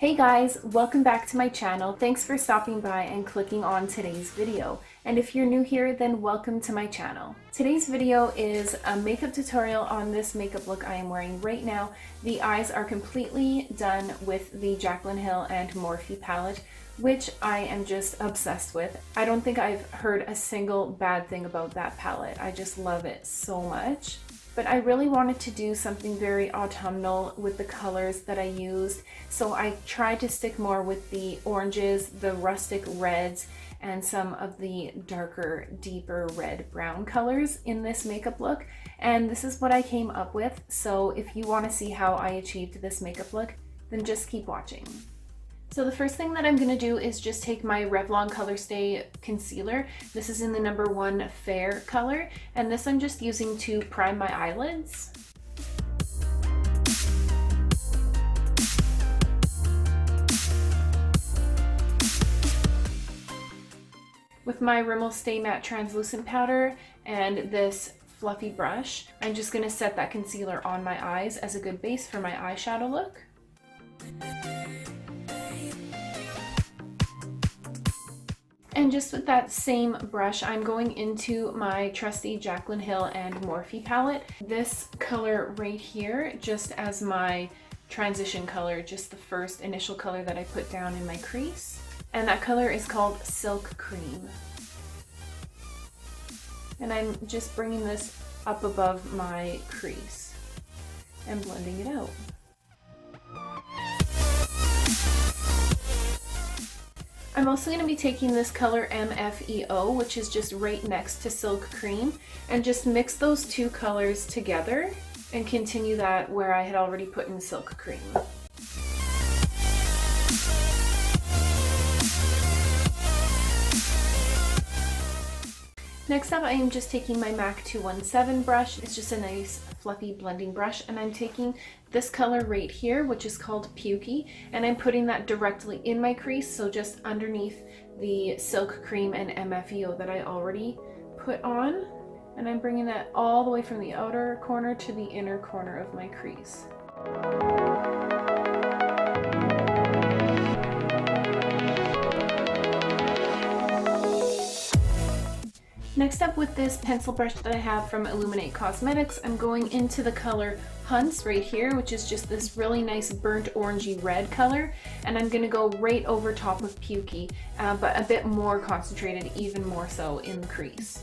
Hey guys, welcome back to my channel. Thanks for stopping by and clicking on today's video. And if you're new here, then welcome to my channel. Today's video is a makeup tutorial on this makeup look I am wearing right now. The eyes are completely done with the Jaclyn Hill and Morphe palette, which I am just obsessed with. I don't think I've heard a single bad thing about that palette. I just love it so much. But I really wanted to do something very autumnal with the colors that I used, so I tried to stick more with the oranges, the rustic reds, and some of the darker, deeper red brown colors in this makeup look. And this is what I came up with, so if you want to see how I achieved this makeup look, then just keep watching. So the first thing that I'm going to do is just take my Revlon Color Stay concealer. This is in the number 1 Fair color, and this I'm just using to prime my eyelids. With my Rimmel Stay Matte Translucent Powder and this fluffy brush, I'm just going to set that concealer on my eyes as a good base for my eyeshadow look. And just with that same brush, I'm going into my trusty Jaclyn Hill and Morphe palette. This color right here, just as my transition color, just the first initial color that I put down in my crease. And that color is called Silk Cream. And I'm just bringing this up above my crease and blending it out. I'm also going to be taking this color MFEO, which is just right next to Silk Cream, and just mix those two colors together and continue that where I had already put in Silk Cream. Next up, I am just taking my MAC 217 brush. It's just a nice fluffy blending brush, and I'm taking this color right here, which is called Pukey, and I'm putting that directly in my crease, so just underneath the Silk Cream and MFEO that I already put on. And I'm bringing that all the way from the outer corner to the inner corner of my crease. Next up, with this pencil brush that I have from Illuminate Cosmetics, I'm going into the color Hunts right here, which is just this really nice burnt orangey red color, and I'm going to go right over top of Pukey, but a bit more concentrated, even more so in the crease.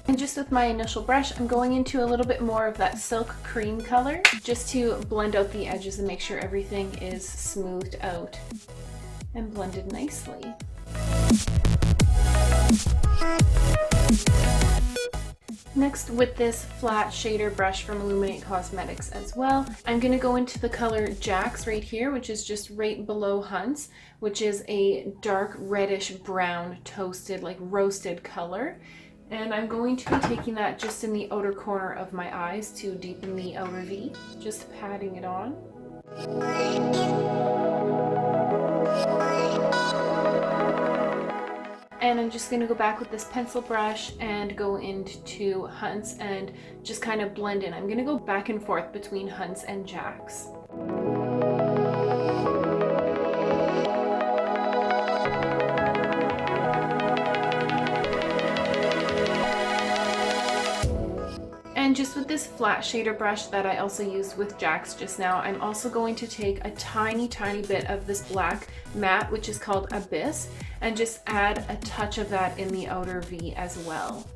And just with my initial brush, I'm going into a little bit more of that Silk Cream color, just to blend out the edges and make sure everything is smoothed out and blended nicely. Next, with this flat shader brush from Illuminate Cosmetics as well, I'm going to go into the color Jax right here, which is just right below Hunts, which is a dark reddish brown toasted, like roasted color. And I'm going to be taking that just in the outer corner of my eyes to deepen the outer V, just patting it on. And I'm just going to go back with this pencil brush and go into Hunts and just kind of blend in. I'm going to go back and forth between Hunts and Jax. And just with this flat shader brush that I also used with Jax just now, I'm also going to take a tiny bit of this black matte, which is called Abyss, and just add a touch of that in the outer V as well.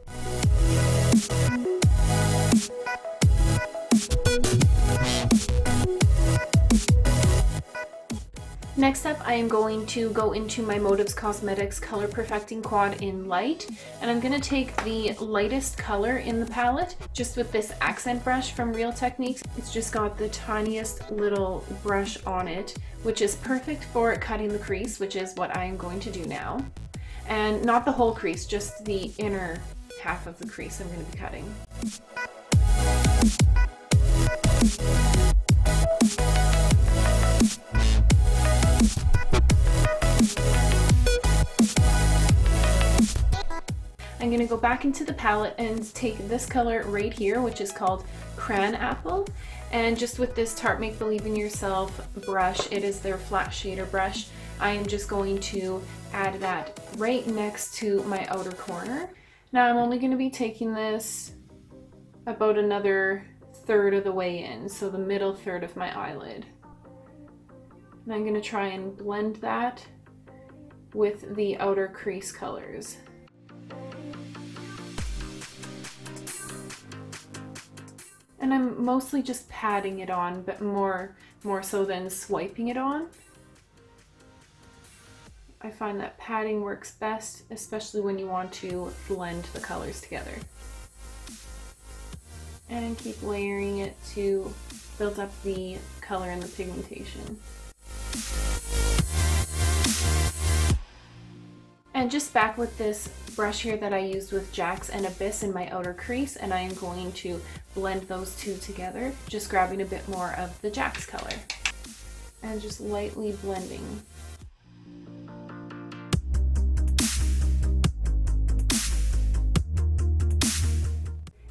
Next up, I am going to go into my Motives Cosmetics Color Perfecting Quad in Light, and I'm going to take the lightest color in the palette, just with this accent brush from Real Techniques. It's just got the tiniest little brush on it, which is perfect for cutting the crease, which is what I am going to do now. And not the whole crease, just the inner half of the crease I'm going to be cutting. I'm going to go back into the palette and take this color right here, which is called Cran Apple. And just with this Tarte Make Believe in Yourself brush, it is their flat shader brush, I am just going to add that right next to my outer corner. Now I'm only going to be taking this about another third of the way in, so the middle third of my eyelid. And I'm going to try and blend that with the outer crease colors. And I'm mostly just patting it on, but more so than swiping it on. I find that patting works best, especially when you want to blend the colors together. And keep layering it to build up the color and the pigmentation. And just back with this brush here that I used with Jax and Abyss in my outer crease, and I am going to blend those two together, just grabbing a bit more of the Jax color and just lightly blending.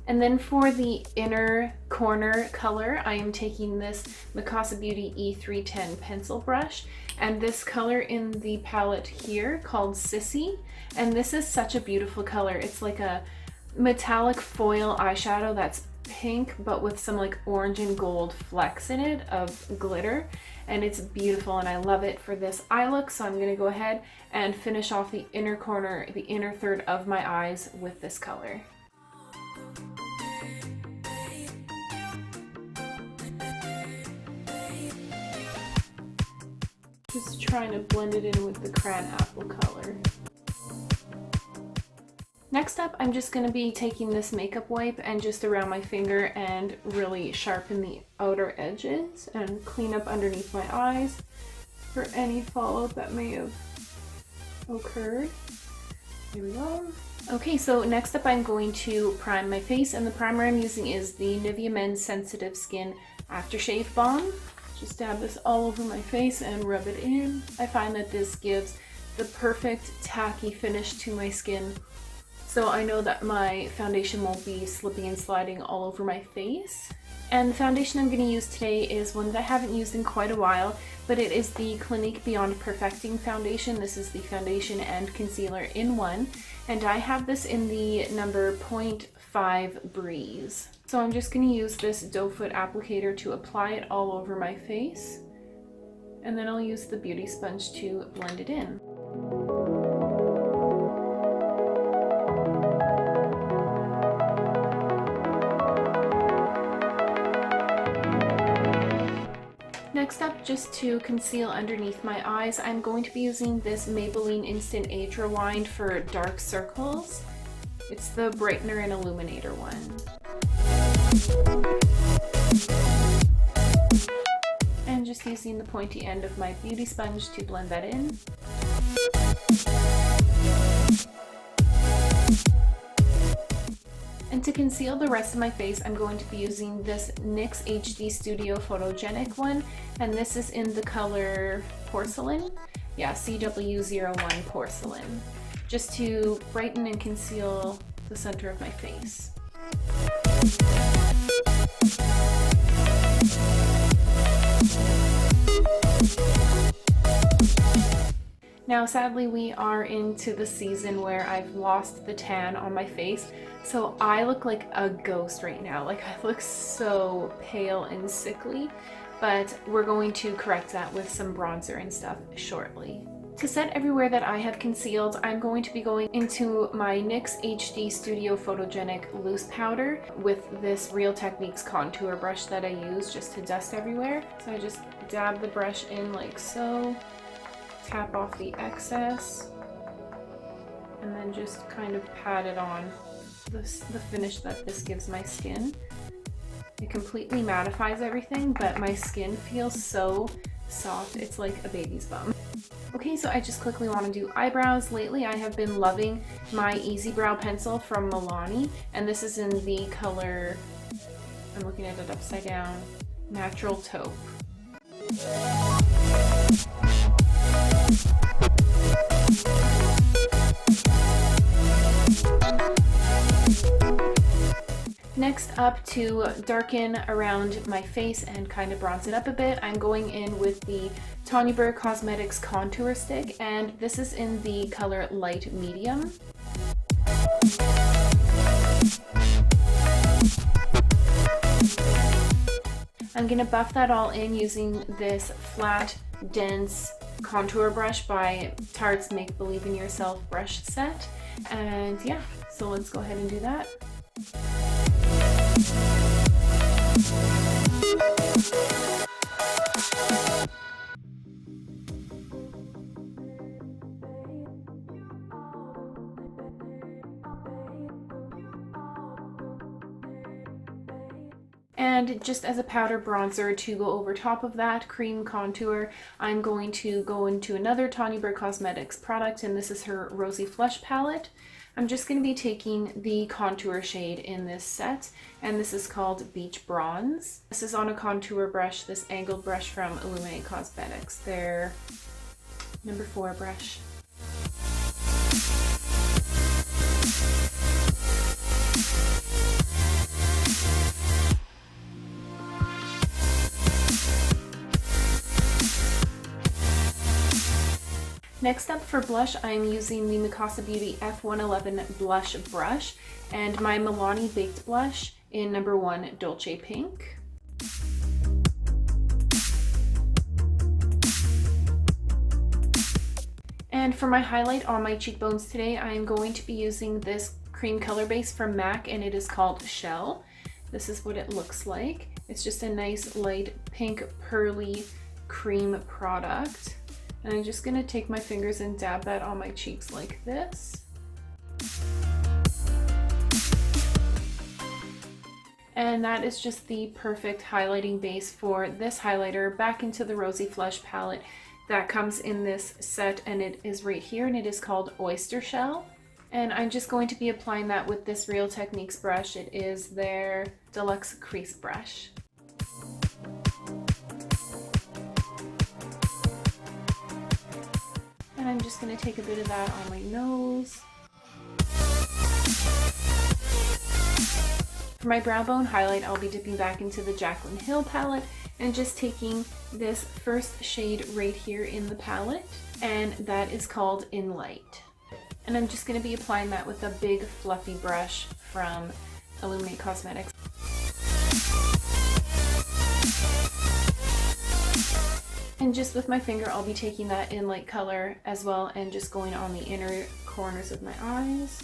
And then for the inner corner color, I am taking this Mikasa Beauty E310 pencil brush, and this color in the palette here called Sissy, and this is such a beautiful color. It's like a metallic foil eyeshadow that's pink but with some like orange and gold flecks in it of glitter, and it's beautiful and I love it for this eye look. So I'm going to go ahead and finish off the inner corner, the inner third of my eyes with this color. Just trying to blend it in with the Cran Apple color. Next up, I'm just going to be taking this makeup wipe and just around my finger and really sharpen the outer edges and clean up underneath my eyes for any fallout that may have occurred. Here we go. Okay, so next up I'm going to prime my face, and the primer I'm using is the Nivea Men Sensitive Skin Aftershave Balm. Just dab this all over my face and rub it in. I find that this gives the perfect tacky finish to my skin, so I know that my foundation won't be slipping and sliding all over my face. And the foundation I'm going to use today is one that I haven't used in quite a while, but it is the Clinique Beyond Perfecting foundation. This is the foundation and concealer in one, and I have this in the number 0.5 Breeze. So I'm just going to use this doe foot applicator to apply it all over my face, and then I'll use the beauty sponge to blend it in. Next up, just to conceal underneath my eyes, I'm going to be using this Maybelline Instant Age Rewind for dark circles. It's the brightener and illuminator one. And just using the pointy end of my beauty sponge to blend that in. And to conceal the rest of my face, I'm going to be using this NYX HD Studio Photogenic one, and this is in the color Porcelain. Yeah, CW01 Porcelain. Just to brighten and conceal the center of my face. Now sadly we are into the season where I've lost the tan on my face, so I look like a ghost right now. Like, I look so pale and sickly, but we're going to correct that with some bronzer and stuff shortly. To set everywhere that I have concealed, I'm going to be going into my NYX HD Studio Photogenic Loose Powder with this Real Techniques contour brush that I use just to dust everywhere. So I just dab the brush in like so, tap off the excess, and then just kind of pat it on the finish that this gives my skin. It completely mattifies everything, but my skin feels so soft, it's like a baby's bum. Okay, so I just quickly want to do eyebrows. Lately I have been loving my Easy Brow pencil from Milani, and this is in the color, I'm looking at it upside down, Natural Taupe. Next up, to darken around my face and kind of bronze it up a bit, I'm going in with the Tanya Burr Cosmetics Contour Stick, and this is in the color Light Medium. I'm going to buff that all in using this flat, dense contour brush by Tarte's Make Believe in Yourself brush set. And yeah, so let's go ahead and do that. And just as a powder bronzer to go over top of that cream contour, I'm going to go into another Tanya Burr Cosmetics product, and this is her Rosy Flush palette. I'm just going to be taking the contour shade in this set, and this is called Beach Bronze. This is on a contour brush, this angled brush from Illuminate Cosmetics, their number 4 brush. Next up for blush, I'm using the Mikasa Beauty F111 blush brush and my Milani Baked Blush in number 1 Dolce Pink. And for my highlight on my cheekbones today, I am going to be using this cream color base from MAC, and it is called Shell. This is what it looks like. It's just a nice light pink pearly cream product. And I'm just gonna take my fingers and dab that on my cheeks like this. And that is just the perfect highlighting base for this highlighter back into the Rosy Flush palette that comes in this set, and it is right here, and it is called Oyster Shell. And I'm just going to be applying that with this Real Techniques brush. It is their Deluxe Crease Brush. And I'm just going to take a bit of that on my nose. For my brow bone highlight, I'll be dipping back into the Jaclyn Hill palette and just taking this first shade right here in the palette, and that is called In Light. And I'm just going to be applying that with a big fluffy brush from Illuminate Cosmetics. And just with my finger, I'll be taking that in light color as well and just going on the inner corners of my eyes.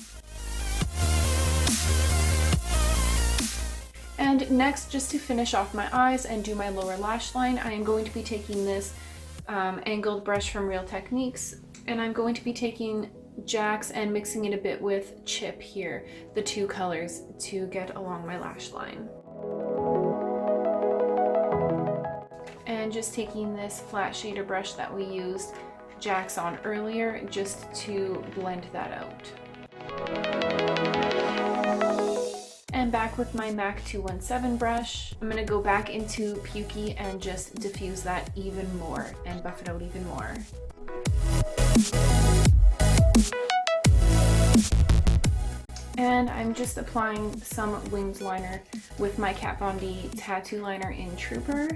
And next, just to finish off my eyes and do my lower lash line, I am going to be taking this angled brush from Real Techniques, and I'm going to be taking Jack's and mixing it a bit with Chip here, the two colors, to get along my lash line. And just taking this flat shader brush that we used Jack's on earlier just to blend that out. And back with my MAC 217 brush, I'm going to go back into Pukey and just diffuse that even more and buff it out even more. And I'm just applying some winged liner with my Kat Von D tattoo liner in Trooper.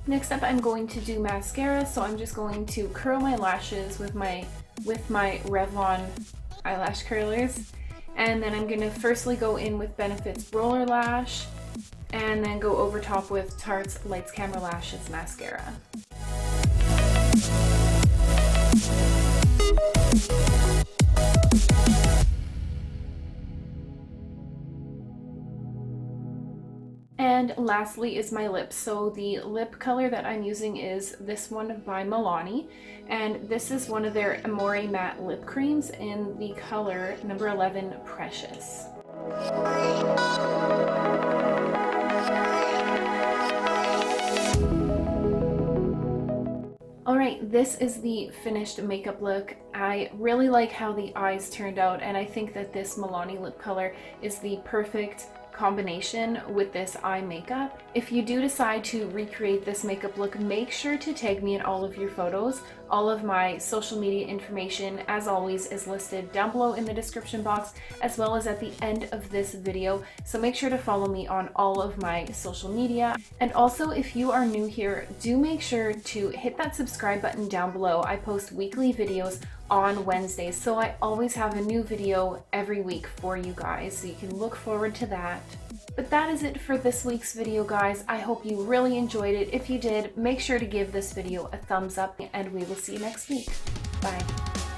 Next up, I'm going to do mascara, so I'm just going to curl my lashes with my Revlon eyelash curlers, and then I'm going to firstly go in with Benefit's Roller Lash, and then go over top with Tarte's Lights Camera Lashes mascara. And lastly is my lips. So the lip color that I'm using is this one by Milani, and this is one of their Amore Matte Lip Creams in the color number 11 Precious. Alright, this is the finished makeup look. I really like how the eyes turned out, and I think that this Milani lip color is the perfect combination with this eye makeup. If you do decide to recreate this makeup look, make sure to tag me in all of your photos. All of my social media information, as always, is listed down below in the description box, as well as at the end of this video. So make sure to follow me on all of my social media. And also, if you are new here, do make sure to hit that subscribe button down below. I post weekly videos on Wednesdays, so I always have a new video every week for you guys, so you can look forward to that. But that is it for this week's video, guys. I hope you really enjoyed it. If you did, make sure to give this video a thumbs up, and we will see you next week. Bye.